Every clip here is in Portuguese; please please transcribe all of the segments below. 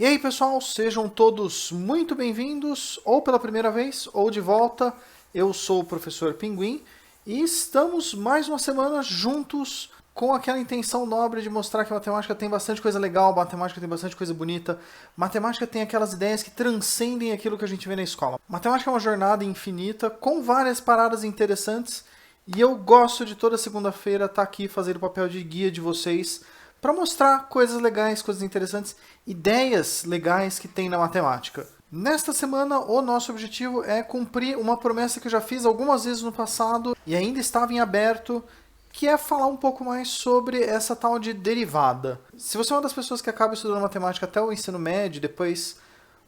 E aí pessoal, sejam todos muito bem-vindos, ou pela primeira vez, ou de volta. Eu sou o professor Pinguim e estamos mais uma semana juntos com aquela intenção nobre de mostrar que a matemática tem bastante coisa legal, matemática tem bastante coisa bonita, matemática tem aquelas ideias que transcendem aquilo que a gente vê na escola. Matemática é uma jornada infinita, com várias paradas interessantes, e eu gosto de toda segunda-feira estar aqui fazendo o papel de guia de vocês para mostrar coisas legais, coisas interessantes, ideias legais que tem na matemática. Nesta semana, o nosso objetivo é cumprir uma promessa que eu já fiz algumas vezes no passado e ainda estava em aberto, que é falar um pouco mais sobre essa tal de derivada. Se você é uma das pessoas que acaba estudando matemática até o ensino médio, depois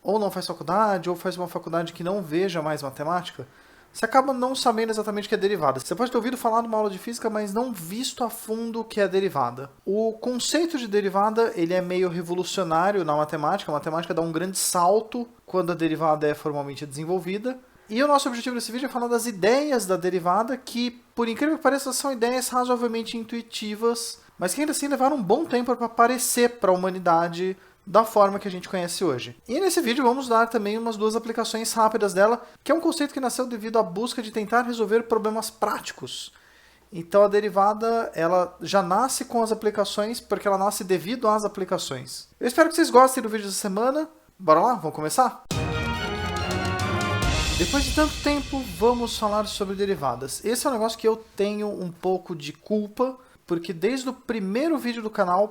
ou não faz faculdade, ou faz uma faculdade que não veja mais matemática, você acaba não sabendo exatamente o que é derivada. Você pode ter ouvido falar numa aula de física, mas não visto a fundo o que é derivada. O conceito de derivada ele é meio revolucionário na matemática. A matemática dá um grande salto quando a derivada é formalmente desenvolvida. E o nosso objetivo desse vídeo é falar das ideias da derivada, que, por incrível que pareça, são ideias razoavelmente intuitivas, mas que ainda assim levaram um bom tempo para aparecer para a humanidade da forma que a gente conhece hoje. E nesse vídeo vamos dar também umas duas aplicações rápidas dela, que é um conceito que nasceu devido à busca de tentar resolver problemas práticos. Então a derivada, ela já nasce com as aplicações, porque ela nasce devido às aplicações. Eu espero que vocês gostem do vídeo dessa semana. Bora lá? Vamos começar? Depois de tanto tempo, vamos falar sobre derivadas. Esse é um negócio que eu tenho um pouco de culpa, porque desde o primeiro vídeo do canal,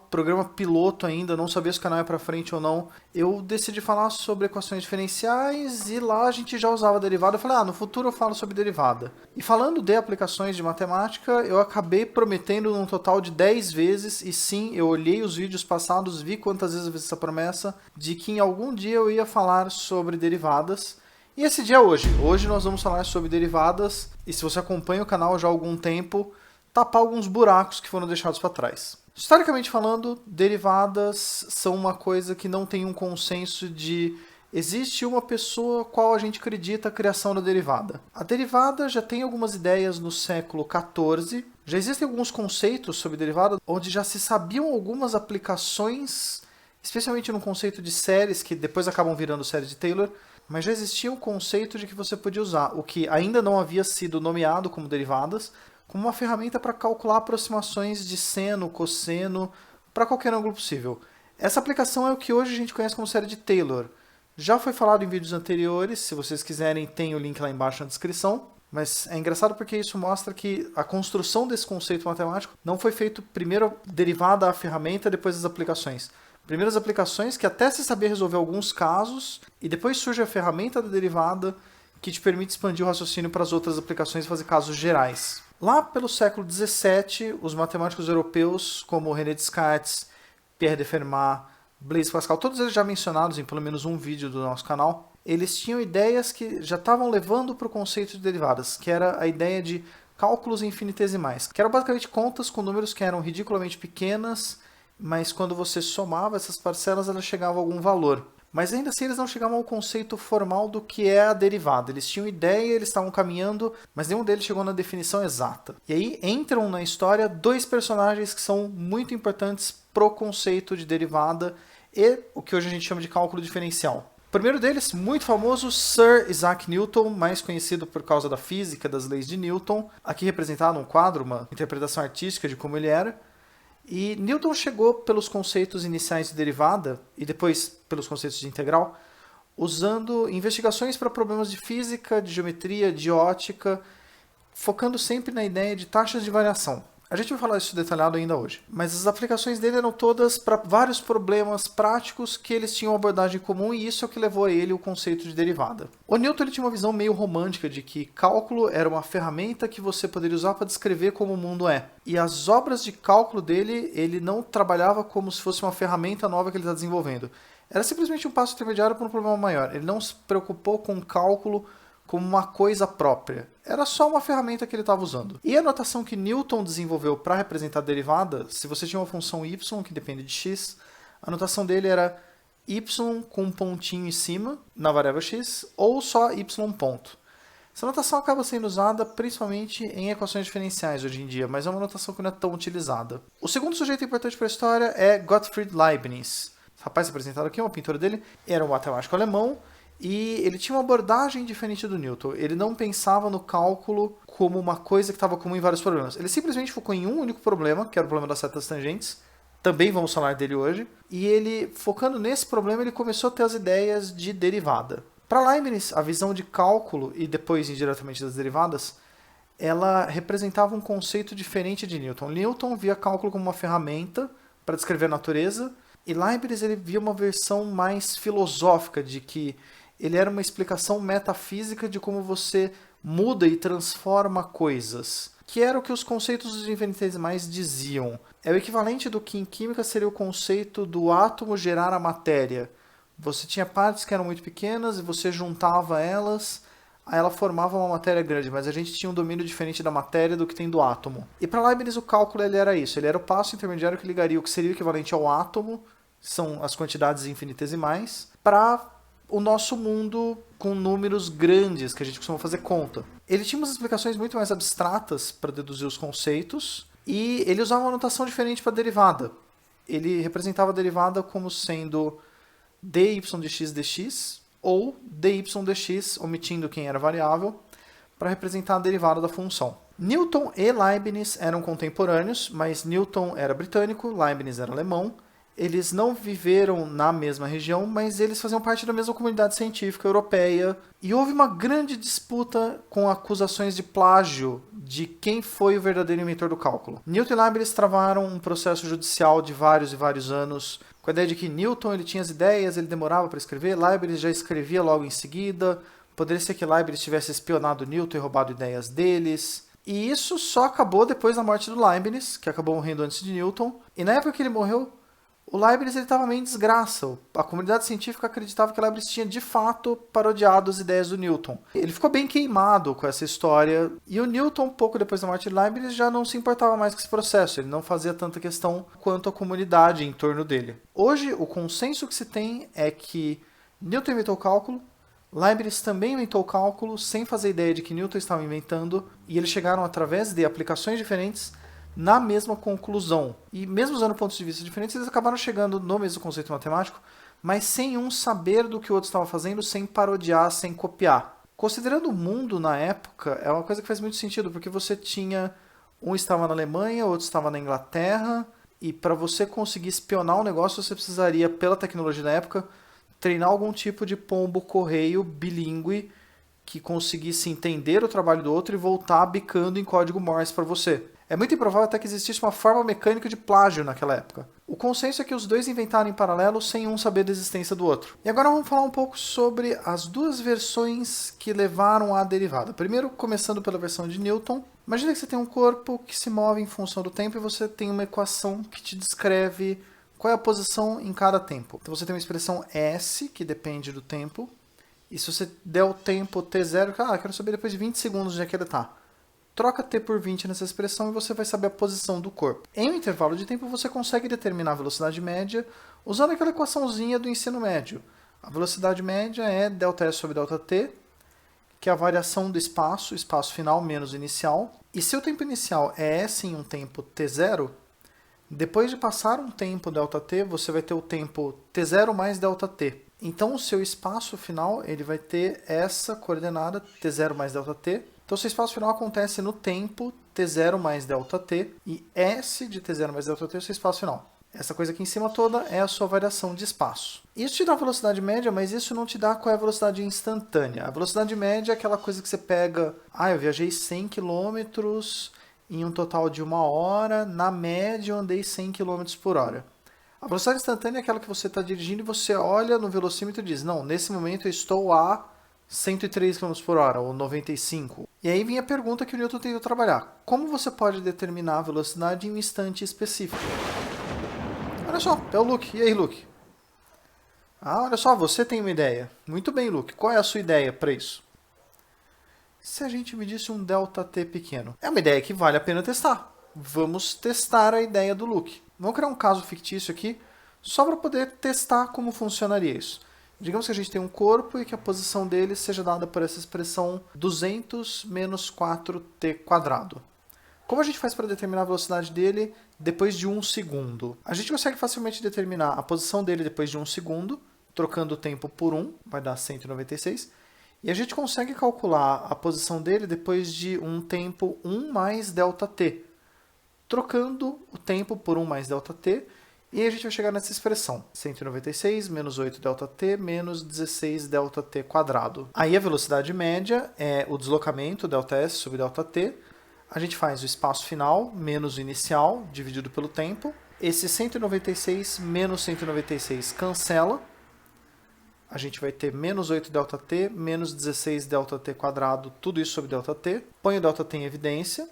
programa piloto ainda, não sabia se o canal é pra frente ou não, eu decidi falar sobre equações diferenciais e lá a gente já usava derivada. Eu falei, no futuro eu falo sobre derivada. E falando de aplicações de matemática, eu acabei prometendo num total de 10 vezes, e sim, eu olhei os vídeos passados, vi quantas vezes eu fiz essa promessa, de que em algum dia eu ia falar sobre derivadas. E esse dia é hoje. Hoje nós vamos falar sobre derivadas, e se você acompanha o canal já há algum tempo, tapar alguns buracos que foram deixados para trás. Historicamente falando, derivadas são uma coisa que não tem um consenso de existe uma pessoa qual a gente acredita a criação da derivada. A derivada já tem algumas ideias no século XIV, já existem alguns conceitos sobre derivada, onde já se sabiam algumas aplicações, especialmente no conceito de séries, que depois acabam virando série de Taylor, mas já existia um conceito de que você podia usar o que ainda não havia sido nomeado como derivadas, como uma ferramenta para calcular aproximações de seno, cosseno, para qualquer ângulo possível. Essa aplicação é o que hoje a gente conhece como série de Taylor. Já foi falado em vídeos anteriores, se vocês quiserem tem o link lá embaixo na descrição, mas é engraçado porque isso mostra que a construção desse conceito matemático não foi feito primeiro derivada à ferramenta, depois as aplicações. Primeiro as aplicações que até se sabia resolver alguns casos, e depois surge a ferramenta da derivada que te permite expandir o raciocínio para as outras aplicações e fazer casos gerais. Lá pelo século XVII, os matemáticos europeus, como René Descartes, Pierre de Fermat, Blaise Pascal, todos eles já mencionados em pelo menos um vídeo do nosso canal, eles tinham ideias que já estavam levando para o conceito de derivadas, que era a ideia de cálculos infinitesimais, que eram basicamente contas com números que eram ridiculamente pequenas, mas quando você somava essas parcelas, elas chegavam a algum valor. Mas ainda assim eles não chegavam ao conceito formal do que é a derivada. Eles tinham ideia, eles estavam caminhando, mas nenhum deles chegou na definição exata. E aí entram na história dois personagens que são muito importantes pro conceito de derivada e o que hoje a gente chama de cálculo diferencial. O primeiro deles, muito famoso, Sir Isaac Newton, mais conhecido por causa da física, das leis de Newton. Aqui representado num quadro, uma interpretação artística de como ele era. E Newton chegou pelos conceitos iniciais de derivada e depois pelos conceitos de integral, usando investigações para problemas de física, de geometria, de ótica, focando sempre na ideia de taxas de variação. A gente vai falar isso detalhado ainda hoje, mas as aplicações dele eram todas para vários problemas práticos que eles tinham uma abordagem comum e isso é o que levou a ele o conceito de derivada. O Newton ele tinha uma visão meio romântica de que cálculo era uma ferramenta que você poderia usar para descrever como o mundo é. E as obras de cálculo dele, ele não trabalhava como se fosse uma ferramenta nova que ele está desenvolvendo. Era simplesmente um passo intermediário para um problema maior. Ele não se preocupou com o cálculo como uma coisa própria. Era só uma ferramenta que ele estava usando. E a notação que Newton desenvolveu para representar a derivada, se você tinha uma função y que depende de x, a notação dele era y com um pontinho em cima, na variável x, ou só y ponto. Essa notação acaba sendo usada principalmente em equações diferenciais hoje em dia, mas é uma notação que não é tão utilizada. O segundo sujeito importante para a história é Gottfried Leibniz. rapaz apresentado aqui, uma pintura dele, era um matemático alemão, e ele tinha uma abordagem diferente do Newton. Ele não pensava no cálculo como uma coisa que estava comum em vários problemas. Ele simplesmente focou em um único problema, que era o problema das setas tangentes. Também vamos falar dele hoje. E ele, focando nesse problema, ele começou a ter as ideias de derivada. Para Leibniz, a visão de cálculo, e depois indiretamente das derivadas, ela representava um conceito diferente de Newton. Newton via cálculo como uma ferramenta para descrever a natureza, e Leibniz ele via uma versão mais filosófica de que ele era uma explicação metafísica de como você muda e transforma coisas, que era o que os conceitos dos infinitesimais diziam. É o equivalente do que em química seria o conceito do átomo gerar a matéria. Você tinha partes que eram muito pequenas e você juntava elas, aí ela formava uma matéria grande, mas a gente tinha um domínio diferente da matéria do que tem do átomo. E para Leibniz o cálculo ele era isso, ele era o passo intermediário que ligaria o que seria o equivalente ao átomo, são as quantidades infinitesimais, para o nosso mundo com números grandes, que a gente costuma fazer conta. Ele tinha umas explicações muito mais abstratas para deduzir os conceitos, e ele usava uma notação diferente para a derivada. Ele representava a derivada como sendo dy de x dx, ou dy dx, omitindo quem era variável, para representar a derivada da função. Newton e Leibniz eram contemporâneos, mas Newton era britânico, Leibniz era alemão. Eles não viveram na mesma região, mas eles faziam parte da mesma comunidade científica europeia. E houve uma grande disputa com acusações de plágio de quem foi o verdadeiro inventor do cálculo. Newton e Leibniz travaram um processo judicial de vários e vários anos, com a ideia de que Newton ele tinha as ideias, ele demorava para escrever, Leibniz já escrevia logo em seguida. Poderia ser que Leibniz tivesse espionado Newton e roubado ideias deles. E isso só acabou depois da morte do Leibniz, que acabou morrendo antes de Newton. E na época que ele morreu, o Leibniz estava meio em desgraça. A comunidade científica acreditava que Leibniz tinha de fato parodiado as ideias do Newton. Ele ficou bem queimado com essa história. E o Newton, pouco depois da morte de Leibniz, já não se importava mais com esse processo. Ele não fazia tanta questão quanto a comunidade em torno dele. Hoje, o consenso que se tem é que Newton inventou o cálculo, Leibniz também inventou o cálculo sem fazer ideia de que Newton estava inventando, e eles chegaram, através de aplicações diferentes, na mesma conclusão. E mesmo usando pontos de vista diferentes, eles acabaram chegando no mesmo conceito matemático, mas sem um saber do que o outro estava fazendo, sem parodiar, sem copiar. Considerando o mundo na época, é uma coisa que faz muito sentido, porque você tinha um estava na Alemanha, outro estava na Inglaterra, e para você conseguir espionar um negócio, você precisaria, pela tecnologia da época, treinar algum tipo de pombo-correio bilíngue que conseguisse entender o trabalho do outro e voltar bicando em código Morse para você. É muito improvável até que existisse uma forma mecânica de plágio naquela época. O consenso é que os dois inventaram em paralelo sem um saber da existência do outro. E agora vamos falar um pouco sobre as duas versões que levaram à derivada. Primeiro, começando pela versão de Newton. Imagina que você tem um corpo que se move em função do tempo e você tem uma equação que te descreve qual é a posição em cada tempo. Então você tem uma expressão S, que depende do tempo. E se você der o tempo t0, quero saber depois de 20 segundos onde é que ele está. Troca t por 20 nessa expressão e você vai saber a posição do corpo. Em um intervalo de tempo, você consegue determinar a velocidade média usando aquela equaçãozinha do ensino médio. A velocidade média é ΔS sobre ΔT, que é a variação do espaço final menos o inicial. E se o tempo inicial é S em um tempo t0, depois de passar um tempo ΔT, você vai ter o tempo t0 mais ΔT. Então, o seu espaço final ele vai ter essa coordenada, t0 mais ΔT. Então, o seu espaço final acontece no tempo t0 mais ΔT, e S de t0 mais ΔT é o seu espaço final. Essa coisa aqui em cima toda é a sua variação de espaço. Isso te dá a velocidade média, mas isso não te dá qual é a velocidade instantânea. A velocidade média é aquela coisa que você pega, eu viajei 100 km em um total de 1 hora, na média eu andei 100 km por hora. A velocidade instantânea é aquela que você está dirigindo e você olha no velocímetro e diz, não, nesse momento eu estou a 103 km por hora, ou 95. E aí vem a pergunta que o Newton tentou trabalhar. Como você pode determinar a velocidade em um instante específico? Olha só, é o Luke. E aí, Luke? Olha só, você tem uma ideia. Muito bem, Luke. Qual é a sua ideia para isso? Se a gente medisse um ΔT pequeno? É uma ideia que vale a pena testar. Vamos testar a ideia do Luke. Vamos criar um caso fictício aqui, só para poder testar como funcionaria isso. Digamos que a gente tem um corpo e que a posição dele seja dada por essa expressão 200 menos 4t². Como a gente faz para determinar a velocidade dele depois de 1 segundo? A gente consegue facilmente determinar a posição dele depois de 1 segundo, trocando o tempo por 1, vai dar 196. E a gente consegue calcular a posição dele depois de um tempo 1 mais ΔT, trocando o tempo por 1 mais ΔT, e aí a gente vai chegar nessa expressão, 196 menos 8 ΔT menos 16 ΔT quadrado. Aí a velocidade média é o deslocamento, ΔS sobre ΔT. A gente faz o espaço final menos o inicial, dividido pelo tempo. Esse 196 menos 196 cancela. A gente vai ter menos 8 ΔT menos 16 ΔT quadrado, tudo isso sobre ΔT. Põe o ΔT em evidência.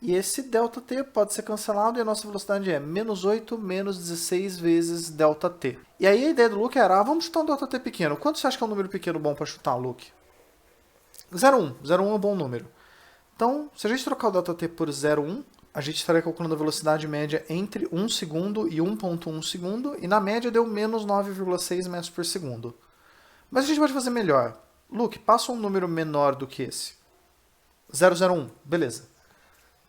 E esse ΔT pode ser cancelado e a nossa velocidade é menos 8 menos 16 vezes ΔT. E aí a ideia do Luke era, vamos chutar um ΔT pequeno. Quanto você acha que é um número pequeno bom para chutar, Luke? 0,1. 0,1 é um bom número. Então, se a gente trocar o ΔT por 0,1, a gente estaria calculando a velocidade média entre 1 segundo e 1,1 segundo, e na média deu menos 9,6 metros por segundo. Mas a gente pode fazer melhor. Luke, passa um número menor do que esse. 0,01, beleza.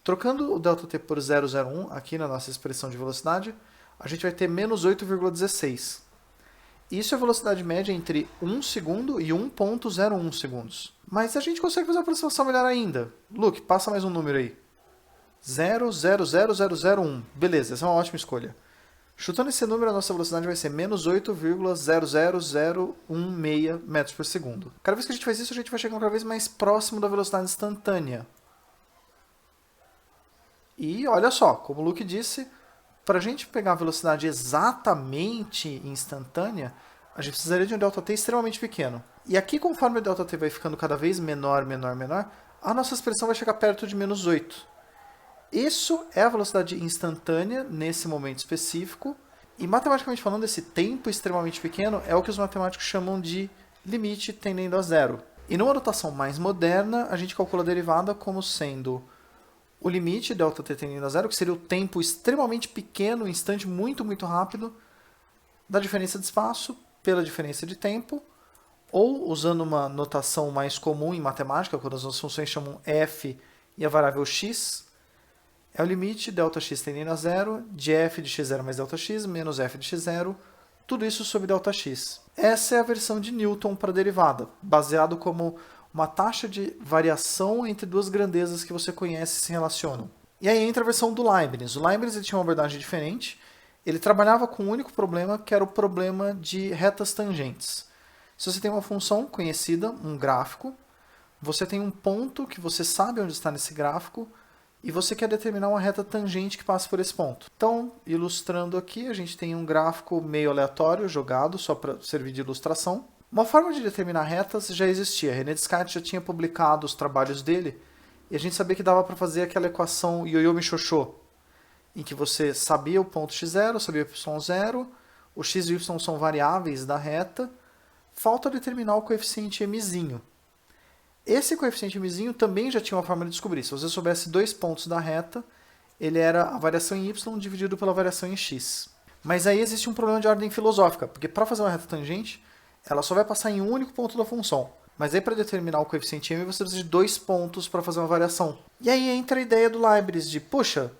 Trocando o ΔT por 0,01, aqui na nossa expressão de velocidade, a gente vai ter menos 8,16. Isso é a velocidade média entre 1 segundo e 1,01 segundos. Mas a gente consegue fazer uma aproximação melhor ainda. Luke, passa mais um número aí. 0,00001. Beleza, essa é uma ótima escolha. Chutando esse número, a nossa velocidade vai ser menos 8,00016 metros por segundo. Cada vez que a gente faz isso, a gente vai chegando cada vez mais próximo da velocidade instantânea. E olha só, como o Luke disse, para a gente pegar a velocidade exatamente instantânea, a gente precisaria de um ΔT extremamente pequeno. E aqui, conforme o ΔT vai ficando cada vez menor, a nossa expressão vai chegar perto de menos 8. Isso é a velocidade instantânea nesse momento específico. E matematicamente falando, esse tempo extremamente pequeno é o que os matemáticos chamam de limite tendendo a zero. E numa notação mais moderna, a gente calcula a derivada como sendo o limite ΔT tendendo a zero, que seria o tempo extremamente pequeno, um instante muito, muito rápido, da diferença de espaço pela diferença de tempo, ou usando uma notação mais comum em matemática, quando as nossas funções chamam f e a variável x, é o limite Δx tendendo a zero de f de x0 mais Δx menos f de x0, tudo isso sobre Δx. Essa é a versão de Newton para a derivada, baseado como uma taxa de variação entre duas grandezas que você conhece e se relacionam. E aí entra a versão do Leibniz. O Leibniz ele tinha uma abordagem diferente. Ele trabalhava com um único problema, que era o problema de retas tangentes. Se você tem uma função conhecida, um gráfico, você tem um ponto que você sabe onde está nesse gráfico, e você quer determinar uma reta tangente que passa por esse ponto. Então, ilustrando aqui, a gente tem um gráfico meio aleatório, jogado, só para servir de ilustração. Uma forma de determinar retas já existia. René Descartes já tinha publicado os trabalhos dele, e a gente sabia que dava para fazer aquela equação ioiô-michôchô, em que você sabia o ponto x0, sabia o y0, o x e o y são variáveis da reta, falta determinar o coeficiente mzinho. Esse coeficiente mzinho também já tinha uma forma de descobrir. Se você soubesse dois pontos da reta, ele era a variação em y dividido pela variação em x. Mas aí existe um problema de ordem filosófica, porque para fazer uma reta tangente, ela só vai passar em um único ponto da função. Mas aí para determinar o coeficiente m, você precisa de dois pontos para fazer uma variação. E aí entra a ideia do Leibniz de, poxa,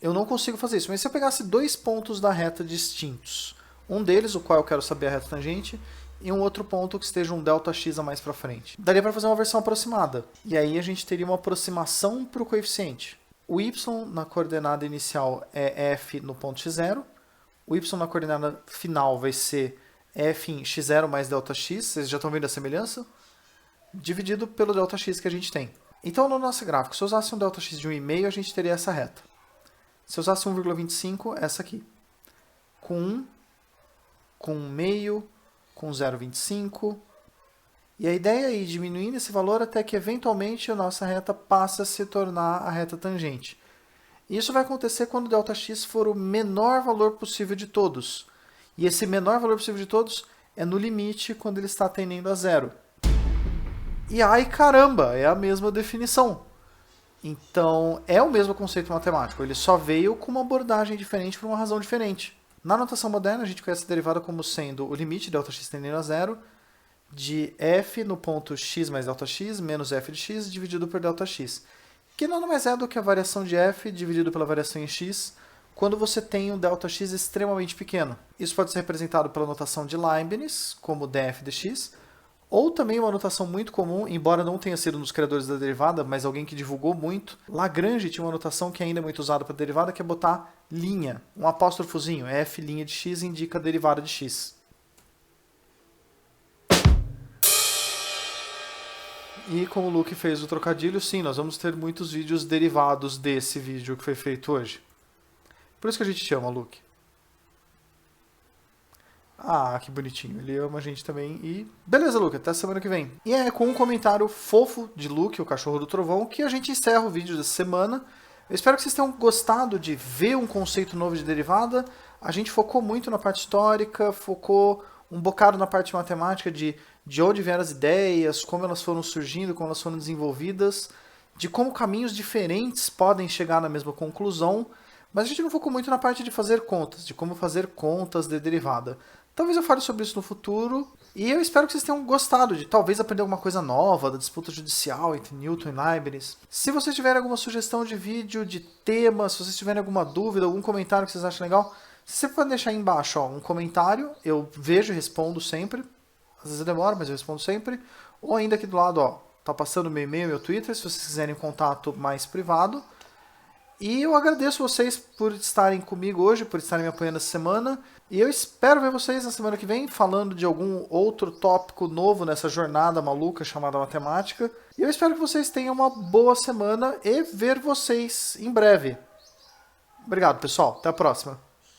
eu não consigo fazer isso, mas se eu pegasse dois pontos da reta distintos, um deles, o qual eu quero saber a reta tangente, e um outro ponto que esteja um Δx a mais para frente. Daria para fazer uma versão aproximada. E aí a gente teria uma aproximação para o coeficiente. O y na coordenada inicial é f no ponto x0. O y na coordenada final vai ser f em x0 mais Δx. Vocês já estão vendo a semelhança? Dividido pelo Δx que a gente tem. Então, no nosso gráfico, se eu usasse um Δx de 1,5, a gente teria essa reta. Se eu usasse 1,25, essa aqui. Com 1, com 1,5, com 0,25. E a ideia é ir diminuindo esse valor até que, eventualmente, a nossa reta passe a se tornar a reta tangente. Isso vai acontecer quando o Δx for o menor valor possível de todos. E esse menor valor possível de todos é no limite quando ele está tendendo a zero. E ai caramba, é a mesma definição. Então, é o mesmo conceito matemático, ele só veio com uma abordagem diferente por uma razão diferente. Na notação moderna, a gente conhece a derivada como sendo o limite Δx tendendo a zero de f no ponto x mais Δx menos f de x dividido por Δx. que nada mais é do que a variação de f dividido pela variação em x, quando você tem um ΔX extremamente pequeno. Isso pode ser representado pela notação de Leibniz, como df dx, ou também uma notação muito comum, embora não tenha sido um dos criadores da derivada, mas alguém que divulgou muito. Lagrange tinha uma notação que ainda é muito usada para derivada, que é botar linha, um apóstrofozinho, f' de x indica a derivada de x. E como o Luke fez o trocadilho, sim, nós vamos ter muitos vídeos derivados desse vídeo que foi feito hoje. Por isso que a gente te ama, Luke. Ah, que bonitinho. Ele ama a gente também. E beleza, Luke, até semana que vem. E é com um comentário fofo de Luke, o cachorro do trovão, que a gente encerra o vídeo dessa semana. Eu espero que vocês tenham gostado de ver um conceito novo de derivada. A gente focou muito na parte histórica, focou um bocado na parte matemática de onde vieram as ideias, como elas foram surgindo, como elas foram desenvolvidas, de como caminhos diferentes podem chegar na mesma conclusão. Mas a gente não focou muito na parte de fazer contas, de como fazer contas de derivada. Talvez eu fale sobre isso no futuro, e eu espero que vocês tenham gostado de talvez aprender alguma coisa nova da disputa judicial entre Newton e Leibniz. Se vocês tiverem alguma sugestão de vídeo, de tema, se vocês tiverem alguma dúvida, algum comentário que vocês acham legal, você pode deixar aí embaixo um comentário, eu vejo e respondo sempre. Às vezes demora, mas eu respondo sempre. Ou ainda aqui do lado, tá passando meu e-mail e meu Twitter, se vocês quiserem contato mais privado. E eu agradeço vocês por estarem comigo hoje, por estarem me apoiando essa semana. E eu espero ver vocês na semana que vem falando de algum outro tópico novo nessa jornada maluca chamada matemática. E eu espero que vocês tenham uma boa semana e ver vocês em breve. Obrigado, pessoal. Até a próxima.